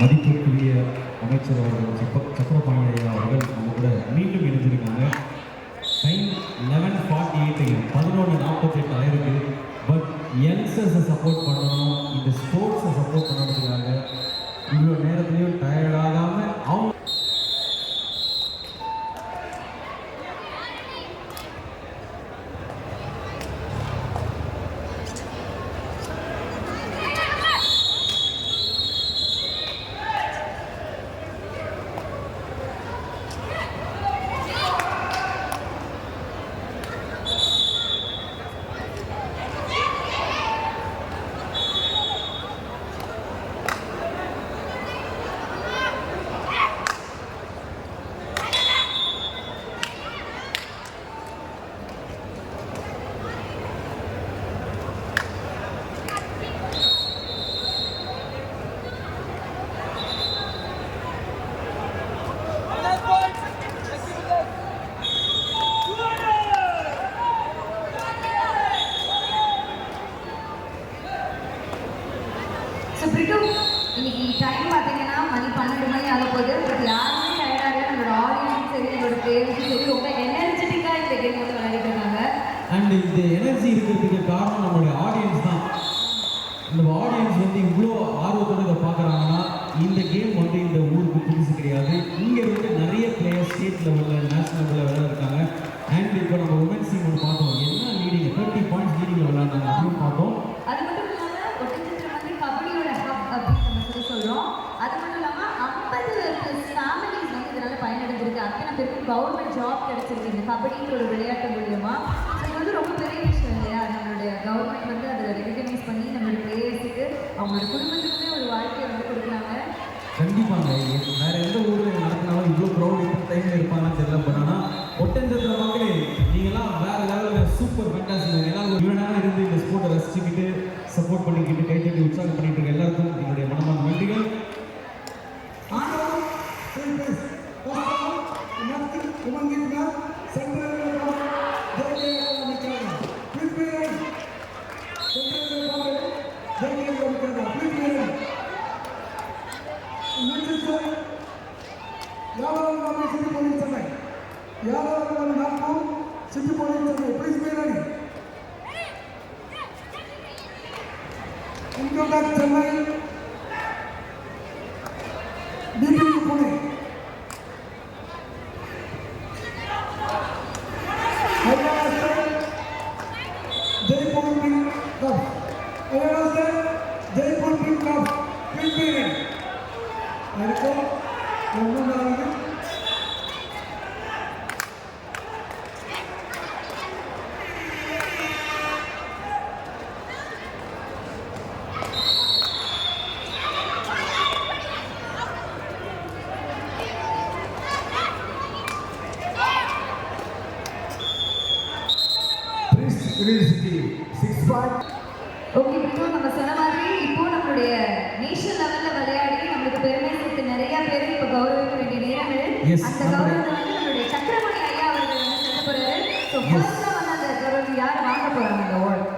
மதிப்புக்குரிய அமைச்சர் அவர்கள் சக்கரபாணி ஐயா அவர்கள் நம்ம கூட மீண்டும் இணைஞ்சிருக்காங்க. டைம் 11:48 11:48 ஆயிருக்கு. பட் யங்ஸ்டர்ஸை சப்போர்ட் பண்ணணும், இந்த ஸ்போர்ட்ஸை சப்போர்ட் பண்ணணுங்கிறாங்க. இவ்வளோ நேரத்துலையும் டயர்டாகாமல் அவங்க இன்னைக்கு டைம் பார்த்தீங்கன்னா மணி 12 மணி ஆக போகுது. பட் யாருமே டயர்டாக நம்மளோட ஆடியன்ஸும் சரி, நம்மளோட பேரண்ட்ஸும் சரி ரொம்ப எனர்ஜெட்டிக்காக இந்த கேம் வந்து விளையாடிட்டு இருக்காங்க. அண்ட் இந்த எனர்ஜி இருக்கிறதுக்கு காரணம் நம்மளுடைய ஆடியன்ஸ் தான். இந்த ஆடியன்ஸ் வந்து இவ்வளோ ஆர்வத்தோடு இதை பார்க்குறாங்கன்னா இந்த கேம் வந்து இந்த ஊருக்கு புதுசு கிடையாது. இங்கே வந்து நிறைய பிளேயர்ஸ் ஸ்டேட் லெவலில் நேஷனல் லெவலில் விளையாடுறாங்க. அண்ட் இப்போ நம்ம உமன்ஸ் டீம் ஒன்று பார்த்தோம், என்ன லீடிங் 30 பாயிண்ட்ஸ் லீடிங்கில் விளையாடுறாங்க அப்படின்னு பார்த்தோம். அது மட்டும் இல்லாமல் ஒட்டச்சத்திரம் வந்து கபடியோட ஹப் அப்படின்னு நம்ம சொல்லி சொல்கிறோம். அது மட்டும் இல்லாமல் 50+ ஃபேமிலிஸ் வந்து இதனால் பயனடைஞ்சிருக்கு. அத்தனை பேருக்கு கவர்மெண்ட் ஜாப் கிடைச்சிருக்கு இந்த கபடின்ற ஒரு விளையாட்டு மூலியமா. அது வந்து ரொம்ப பெரிய விஷயம் இல்லையா? நம்மளுடைய கவர்மெண்ட் வந்து அதை ரெகக்னைஸ் பண்ணி நம்மளுடைய பிளேயர்ஸுக்கு அவங்களோட குடும்பத்துக்குமே ஒரு வாழ்க்கையை வந்து கொடுக்குறாங்க. கண்டிப்பாங்க. வேற எந்த ஊரில் நடத்தினாலும் இவ்வளோ க்ரௌட் இப்போ டைமில் இருப்பாங்கன்னு தெரியல. பட் ஆனால் ஒட்டஞ்சத்திர மக்களே நீங்களாம் வேற லெவலில் சூப்பர் ஃபேண்டாஸ்டிக். எல்லாம் ஒரு நேரம் இருந்து இந்த ஸ்போர்ட்டை ரசிச்சுக்கிட்டு சப்போர்ட் பண்ணிக்கிட்டு கைத்தட்டி உற்சாகம் பண்ணிட்டு இருக்க எல்லாருக்கும் என்னுடைய மனமான நன்றிகள். Income tax Chennai, DPU Pune. Haryana State, Jaipur Pink Cup. Haryana State, Jaipur Pink Cup. Pink Parent. Erko, Nomor Narayan. Okay, இப்போ நம்ம சொன்ன மாதிரி இப்போ நம்மளுடைய நேஷனல் லெவலில் விளையாடி நம்மளுக்கு பெருமை சேர்த்து நிறைய பேர் இப்போ கௌரவிக்க வேண்டிய நேரங்கள். அந்த கௌரவத்தை வந்து நம்மளுடைய சக்கரபாணி ஐயா அவர்கள் வந்து சொல்ல போறாரு. ஸோ ஃபர்ஸ்ட்டாக வந்து அந்த கௌரவம் யார் வாங்க போறாங்க இந்த அவார்டு?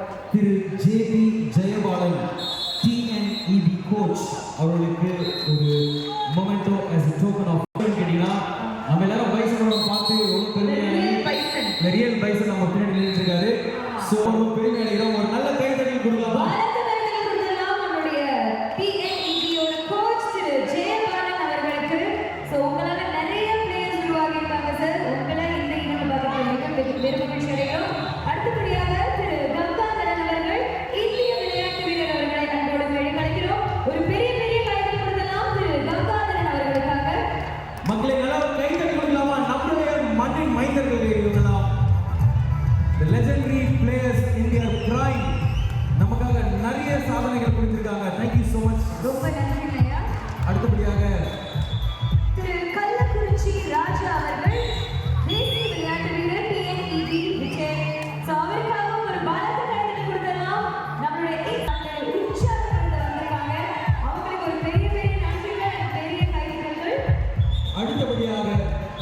ஸோ பெருமை அடைகிறோம். ஒரு நல்ல கைதட்டல் கொடுக்கலாமா? வலது கையில் கொடுக்கலாம் நம்மளுடைய PNEB யோட கோச் திரு ஜெயபாலன் அவர்களுக்கு. ஸோ உங்களால நிறைய பிளேயர்ஸ் உருவாகி இருக்காங்க சார். உங்களை இந்த ஈவெண்ட் பார்க்கறதுக்கு பெரும் மகிழ்ச்சி அடைகிறோம். அடுத்தபடியாக திரு கங்காதரன் அவர்கள் இந்திய விளையாட்டு வீரர் அவர்களை அன்போடு வெளிக்கழிக்கிறோம். ஒரு பெரிய பெரிய கைதட்டல் கொடுக்கலாம் திரு கங்காதரன் அவர்களுக்காக. மக்களை நல்லா ஒரு கைதட்டல் கொடுக்கலாமா? நம்முடைய மண்ணின் மைந்தர்கள் இவங்கெல்லாம் the legendary players in their prime நமக்காக நிறைய சாதனைகள் புரிஞ்சிருக்காங்க. Thank you so much. ரொம்ப நன்றி ஐயா. அடுத்தபடியாக திரு கள்ளக்குறிச்சி ராஜா அவர்கள் தேசிய விளையாட்டு வீரர் PNEB விஜய். ஸோ அவருக்காக ஒரு பலத்த கைதட்டல் கொடுக்கலாம். நம்மளுடைய உற்சாகப்படுத்த வந்திருக்காங்க. அவங்களுக்கு ஒரு பெரிய பெரிய நன்றிகள், பெரிய கைதட்டல்கள். அடுத்தபடியாக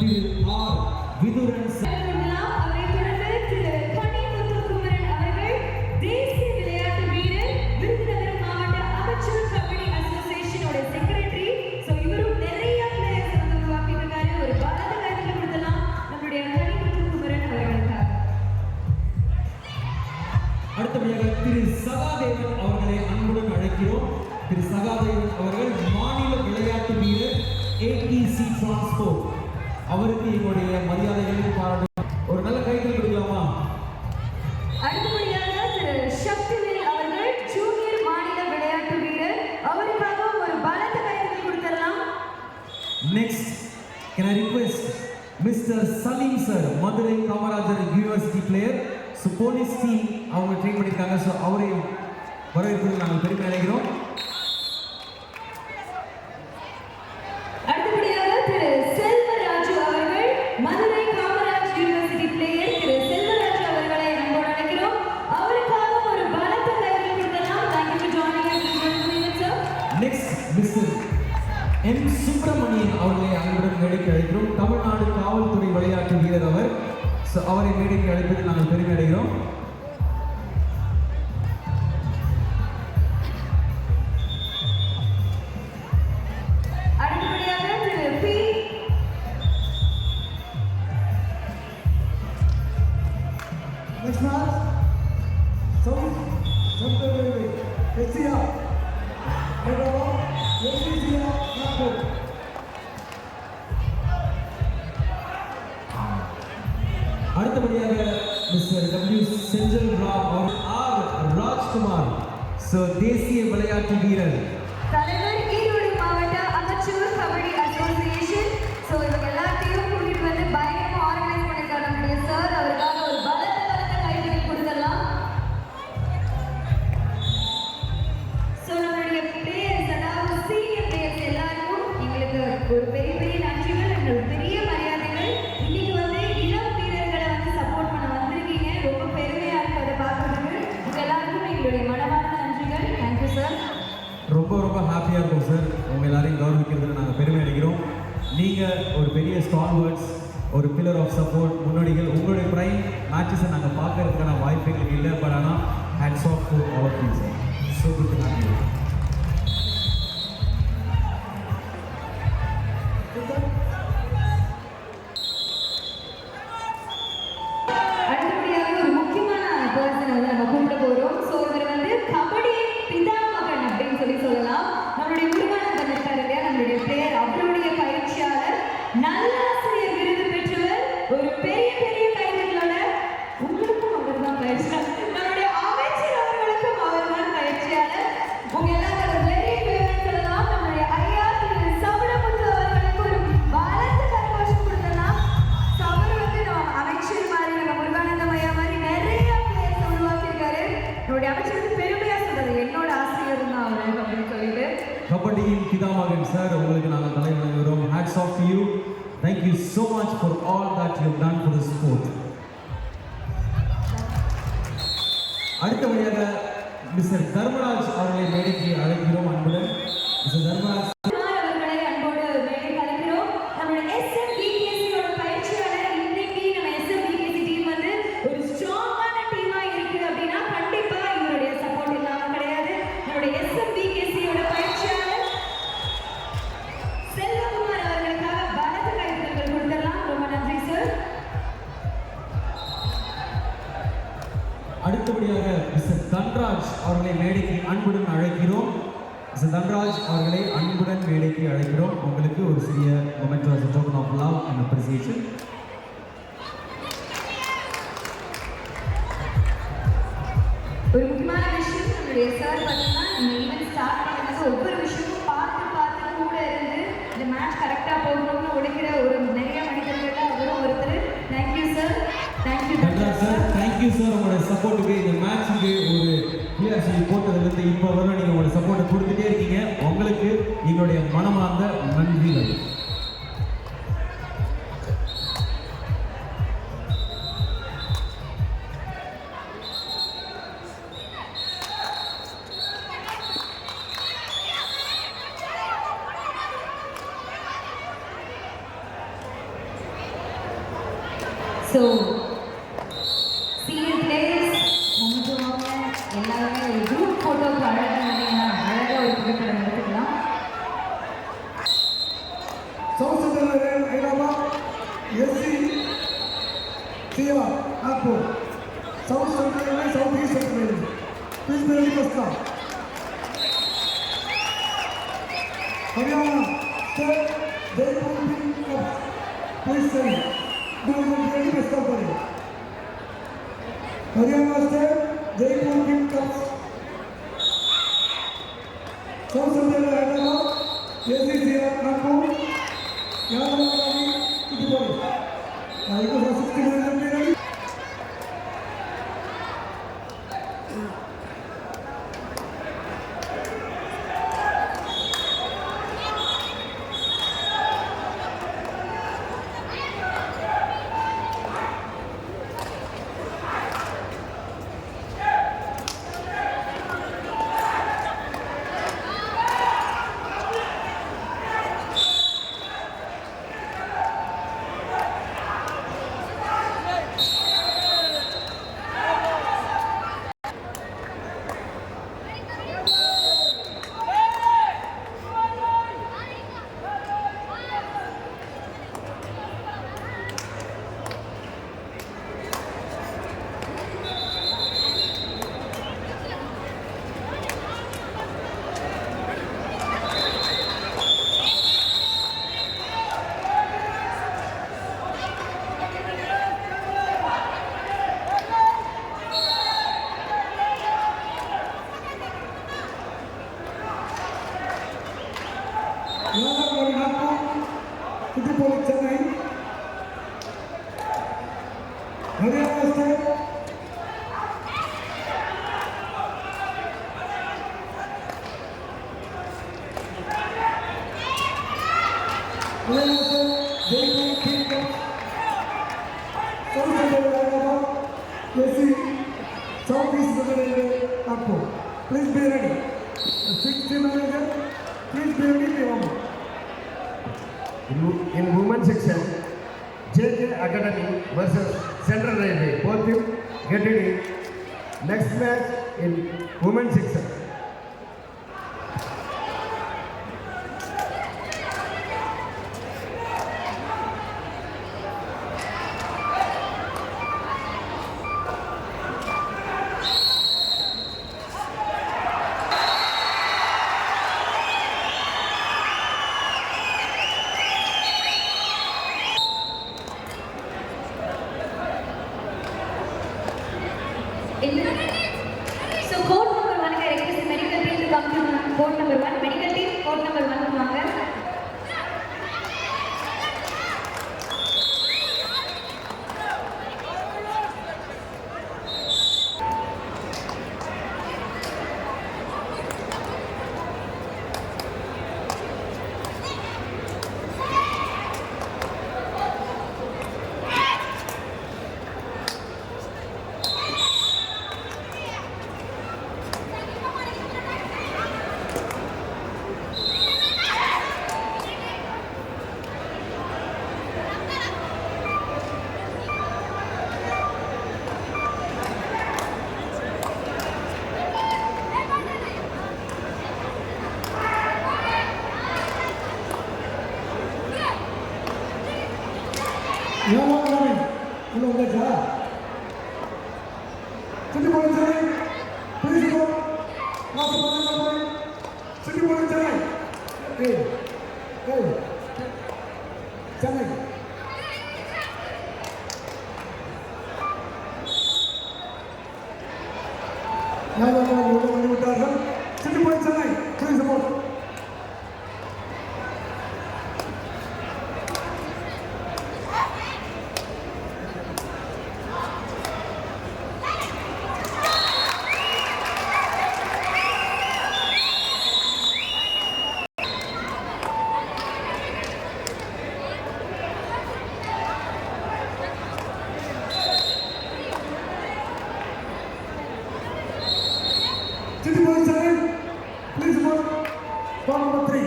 திரு ஆர் விதுரன் சார். கொடுக்கலாம். அவரைத் தொடர்ந்து திரு கனிமுத்துக்குமரன் அவர்கள் தேசிய விளையாட்டு வீரர், விருதுநகர் மாவட்ட அமைச்சர் கபடி அசோசியேஷனோட செக்ரட்டரி. ஸோ இவரும் நிறைய பிளேயர்ஸ் வந்து உருவாக்கிட்டு இருக்காரு. ஒரு பலத்த கைதட்டல் கொடுக்கலாம் நம்மளுடைய கனிமுத்துக்குமரன் அவர்களுக்காக. அடுத்தபடியாக திரு சகாதேவன் அவர்களை அன்புடன் அழைக்கிறோம். திரு சகாதேவன் அவர்கள் மாநில விளையாட்டு வீரர் ATC டிரான்ஸ்போர்ட். அவருக்கு எங்களுடைய மரியாதைகளை பாராட்டு. ஒரு நல்ல கைதட்டல் கொடுக்கலாமா? அடுத்தபடியாக திரு சக்திவேல் அவர்கள் ஜூனியர் மாநில விளையாட்டு வீரர். அவருக்காக ஒரு பலத்த கைதட்டல் கொடுத்துடலாம். Next, can I request Mr. Salim sir, Madurai Kamarajar university player. So police team அவங்க ட்ரெயின் பண்ணியிருக்காங்க. ஸோ அவரை வரவேற்பதில் நாங்கள் பெருமை அடைகிறோம். அடுத்தபடியாக திரு செல்வராஜு அவர்கள் மதுரை காமராஜ் யூனிவர்சிட்டி பிளேயர். திரு செல்வராஜு அவர்களை அன்போடு அழைக்கிறோம். அவருக்காக ஒரு பலத்த கைதட்டல் கொடுக்கலாம். Thank you for joining us in this minute, sir. Next mister M Subramanian அவர்களை அன்புடன் மேடைக்கு அழைக்கிறோம். தமிழ்நாடு காவல்துறை விளையாட்டு வீரர் அவர். ஸோ அவரை மேடைக்கு அழைப்பதில் நாங்கள் பெருமை அடைகிறோம். அடுத்தபடியாக திரு P. Next match. Something SCR. Hyderabad. SCR. Nagpur. அடுத்தபடியாக மிஸ்டர் W செஞ்சல் ராவ் அவர் ஆர் ராஜ்குமார். ஸோ தேசிய விளையாட்டு வீரர். தலைவர் ஈரோடு மாவட்ட அமைச்சர் கபடி அசோசியேஷன். ஸோ இவங்க எல்லாத்தையும் கூட்டிட்டு வந்து பயங்கரமா ஆர்கனைஸ் பண்ணிருக்காரு நம்முடைய சார். அவருக்காக ஒரு பலத்த கைதட்டல் கொடுத்துடலாம். ஸோ நம்மளுடைய பிளேயர்ஸ், அதாவது சீனியர் பிளேயர்ஸ் எல்லாருக்கும் எங்களுக்கு ஒரு பெரிய பெரிய நன்றிகள், எங்களுக்கு பெரிய மரியாதைகள். இன்னைக்கு வந்து இளம் வீரர்களை வந்து சப்போர்ட் பண்ண வந்திருக்கீங்க. ரொம்ப பெருமையா இருக்கு அதை பார்க்கறதுக்கு. உங்க எல்லாருக்கும் எங்களுடைய மனமார்ந்த நன்றிகள். Thank you sir. ரொம்ப ரொம்ப ஹாப்பியாக இருக்கும் சார். உங்கள் எல்லாரையும் கௌரவிக்கிறதுல நாங்கள் பெருமை அடைகிறோம். நீங்கள் ஒரு பெரிய ஸ்டால்வர்ட்ஸ், ஒரு பில்லர் ஆஃப் சப்போர்ட், முன்னோடிகள். உங்களுடைய ப்ரைம் மேட்சஸை நாங்கள் பார்க்கறதுக்கான வாய்ப்பு எங்களுக்கு இல்லை. பட் ஆனால் hats off to all of you sir. So good to have you. அடுத்தபடியாக ஒரு முக்கியமான பர்சன் வந்து நம்ம கூப்பிட போறோம். ஸோ இவர் வந்து கபடி பிதாமகன் அப்படின்னு சொல்லலாம். நம்மளுடைய முருகானந்தன் இருக்காரு இல்லையா, நம்மளுடைய பிளேயர், அவருடைய பயிற்சியாளர், நல்லாசிரியர் விருது பெற்றவர். ஒரு பெரிய பெரிய கைதட்டலோட உங்களுக்கும் அவர் தான் பயிற்சியாளர், நம்மளுடைய அமைச்சர் அவர்களுக்கும் அவர் தான் பயிற்சியாளர். உங்க எல்லாரும் வெரி ஃபேவரட் சொல்லலாம். நம்மளுடைய ஐயா திரு சமணமுத்து அவர்களுக்கு ஒரு பலத்த கரகோஷம் கொடுத்தலாம். ஸோ அவர் வந்து நம்ம அமைச்சர் மாதிரி, நம்ம முருகானந்தம் ஐயா மாதிரி நிறைய பிளேயர்ஸ் உருவாக்கியிருக்காரு. என்னுடைய அமைச்சருக்கு பெருமையா சொல்றது, என்னோட ஆசிரியர் தான் அவர் அப்படின்னு சொல்லிட்டு. கபடியின் பிதாமகன் சார், உங்களுக்கு நாங்கள் தலை வணங்குகிறோம். Hats off to you. Thank you so much for all that you have done for the sport. அடுத்தபடியாக மிஸ்டர் தர்மராஜ் அவர்களை மேடைக்கு அழைக்கிறோம் அன்புடன். மிஸ்டர் தர்மராஜ் அவர்களை அன்போடு மேடைக்கு அழைக்கிறோம். நம்மளுடைய SMVKC யோட பயிற்சியாளர். இன்னைக்கு நம்ம SMVKC டீம் வந்து ஒரு ஸ்ட்ராங்கான டீமா இருக்கு அப்படின்னா கண்டிப்பா இவருடைய சப்போர்ட் இல்லாம கிடையாது. நம்மளுடைய SMVKC யோட பயிற்சியாளர் செல்வகுமார் அவர்களுக்காக பலத்த கைதட்டல் கொடுத்துடலாம். ரொம்ப நன்றி சார். அடுத்தபடியாக மிஸ்டர் தன்ராஜ் அவர்களை மேடைக்கு அன்புடன் அழைக்கிறோம். மிஸ்டர் தன்ராஜ் அவர்களை அன்புடன் மேடைக்கு அழைக்கிறோம். உங்களுக்கு ஒரு சிறிய moment of token of love and appreciation. ஒரு முக்கியமான விஷயம் நம்மளுடைய சார் பார்த்தீங்கன்னா இந்த ஈவெண்ட் ஸ்டார்ட் பண்ணுறது ஒவ்வொரு விஷயமும் பார்த்து பார்த்து கூட இருந்து இந்த மேட்ச் கரெக்டாக போகணும்னு உடைக்கிற ஒரு நிறைய மனிதர்கள் அவரும் ஒருத்தர். Thank you sir. Thank you Dhanraj sir, thank you sir. உங்களோட சப்போர்ட்டுக்கு இந்த மேட்சுக்கு ஒரு பிஆர்சி போட்டதுலேருந்து இப்போ வரை நீங்கள் உங்களோட சப்போர்ட்டை கொடுத்துட்டே இருக்கீங்க. உங்களுக்கு எங்களுடைய மனமார்ந்த நன்றிகள். ஸோ சீனியர் பிளேயர்ஸ் கொஞ்சம் எல்லாருமே ஒரு குரூப் ஃபோட்டோக்கு அழகாக வந்தீங்கன்னா அழகாக ஒரு புகைப்படம் எடுத்துக்கலாம். South Central Rail, Hyderabad, SC, Sia, Nagpur. South Central Rail, South East Central Rail. Please be ready for start. Haryana, State, Jaipur, Pink Cup. Please say, do you be ready for start? Haryana State, Jaipur, Pink Cup. South Central Rail, Hyderabad, SC, Sia, Nagpur. Yadavani, Kitipoli. Now you go for 60 minutes and be ready. Yadavani, Nagpur, Kitipoli, Chennai. Haryana State. Haryana State, Jaipur, Pink Cup. South Central Rail, Hyderabad, SC, South East Central Railway, Nagpur. Please be ready. The 60 manager, please be ready. In women's section, JJ Academy versus Central Railway. Both team get ready. Next match in women's section. So code number 1 I request the medical team to come to code number 1. Medical team, code number 1 வாங்க. Yadavani, உள்ள வந்தாச்சா? City Boys Chennai, please go. Last one. City Boys Chennai. Hey, Chennai. City Boys Chennai, please support. City Boys Chennai, please support. Ball number 3.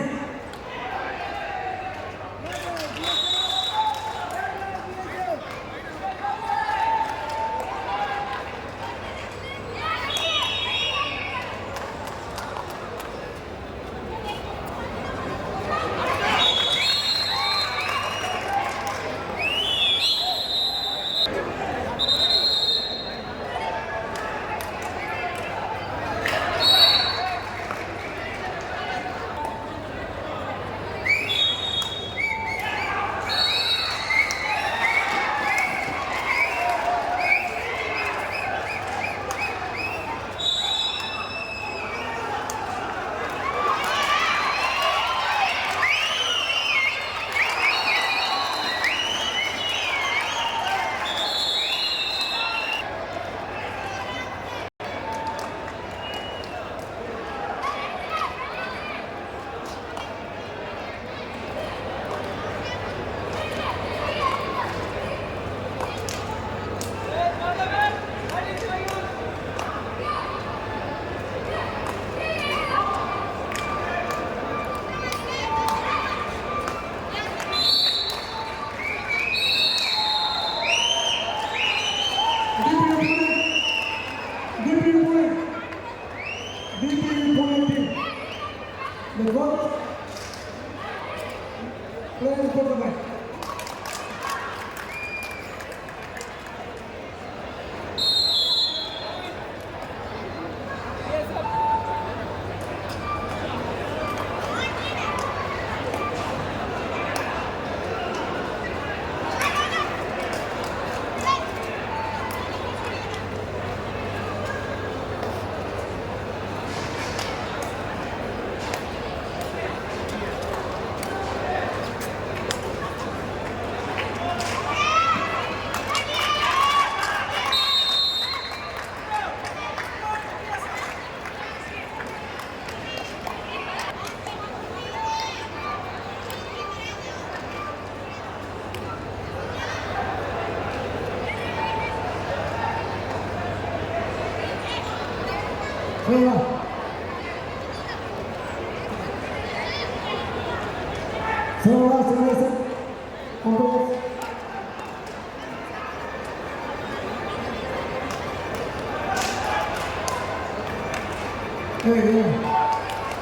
DP Pune team. The coach playing for the match.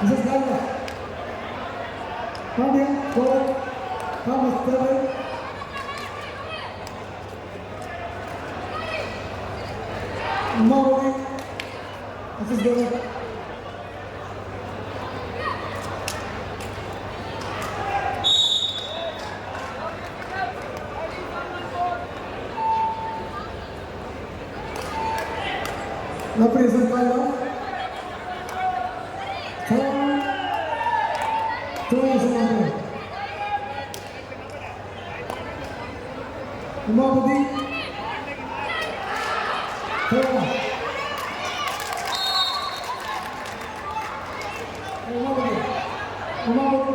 This is Carlos. Come here, go. Thomas Taylor. Maori. This is good. Represent Carlos. Umabudi, Umabudi.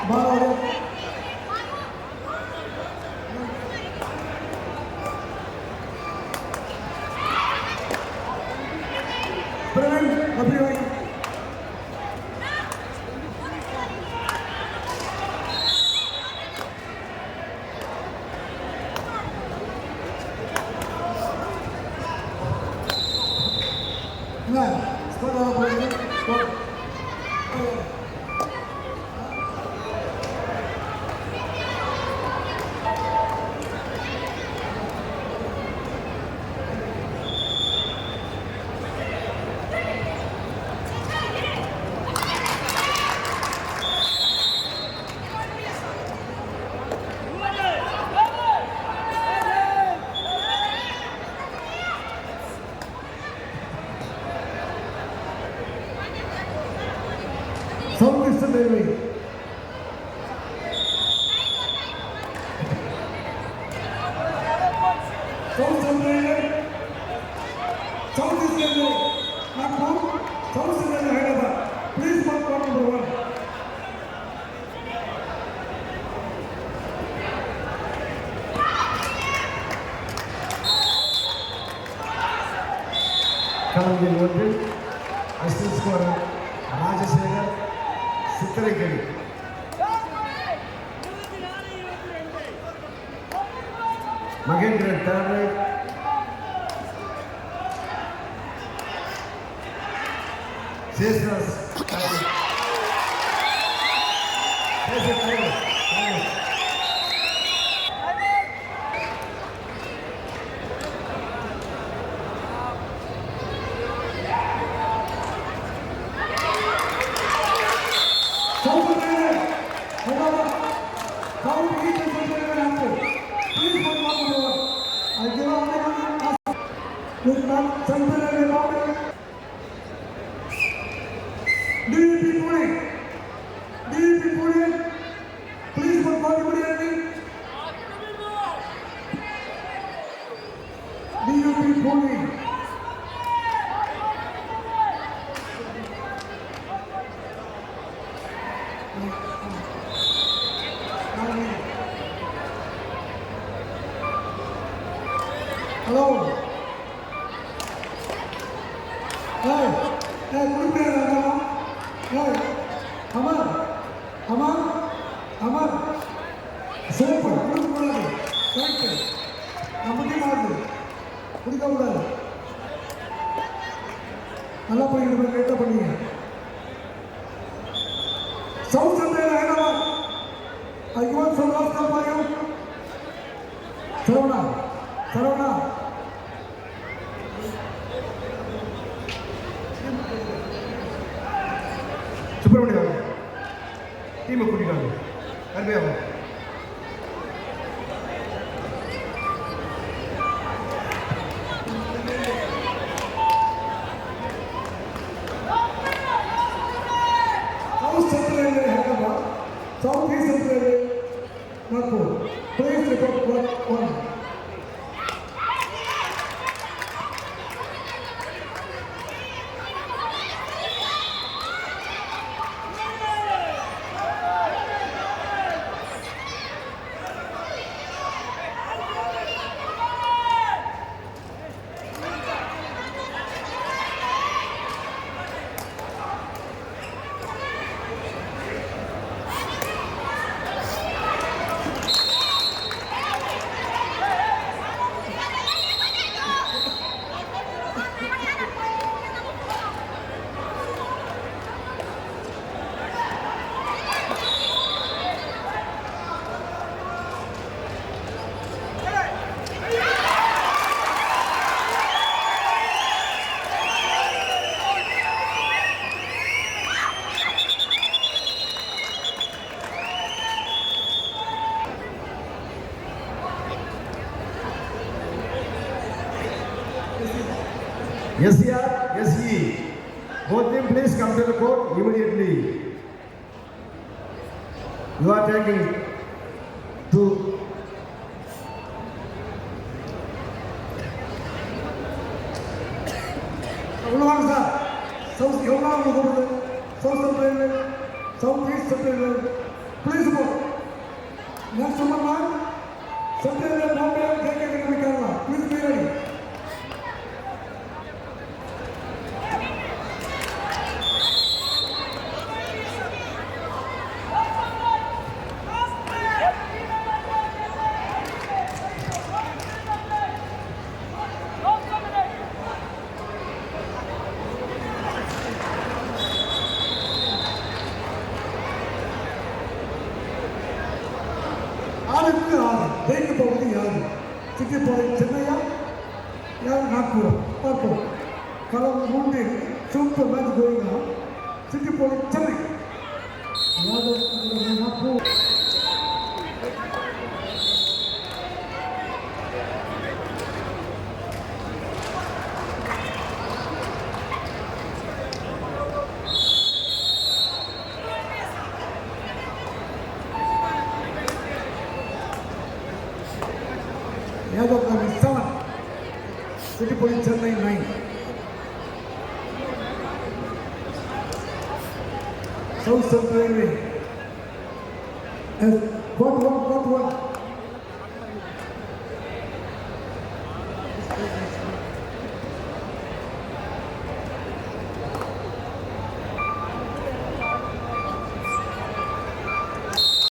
Bala Praveen அப்படி வாங்கி Southeastern Railway. Southeastern Railway. Southeastern Railway. Nagpur. Southeastern Railway Hyderabad. Please mark point number 1. கலைஞர் ஒன்று assistant scorer Rajasekar சித்திரைக்கடி Mahendran third right Sesharaj Please for immediately. DUP Pune. Hello. Hey, good morning, Hey, Amar. Super, good morning. Thank you. நமக்கு மாறுது குடிக்க கூடாது நல்லா போய் கேட்ட பண்ணீங்க சவுத் சென்ட்ரல் ஹைதராபாத் ஐயன் சௌராஷ்டிரா பாயம் சரவணா சுப்பிரமணியம் டீமை கூட்டிக்காங்க அருமையாக Southeastern Railway, Nagpur. Please report block 1. SCR, SE. Both team please come to the court immediately. You are taking to எவ்வளோ வாங்க சார் சவுத் எவ்வளோ South Central Railway, South East Central Railway. Please vote. Next one, Central Railway, Bombay, JK Academy, Kerala. Please be ready. ஆளுக்கு ஆறு ஜெயிக்க போவது யாரு? City போதை சென்னையா யார் நாக்பூரா? பார்ப்போம். களம் 3 super match going on. City போதை Chennai Yadav Nagpur. Yadav Nagari 7, City Police Chennai 9. South Central Railway. As 41.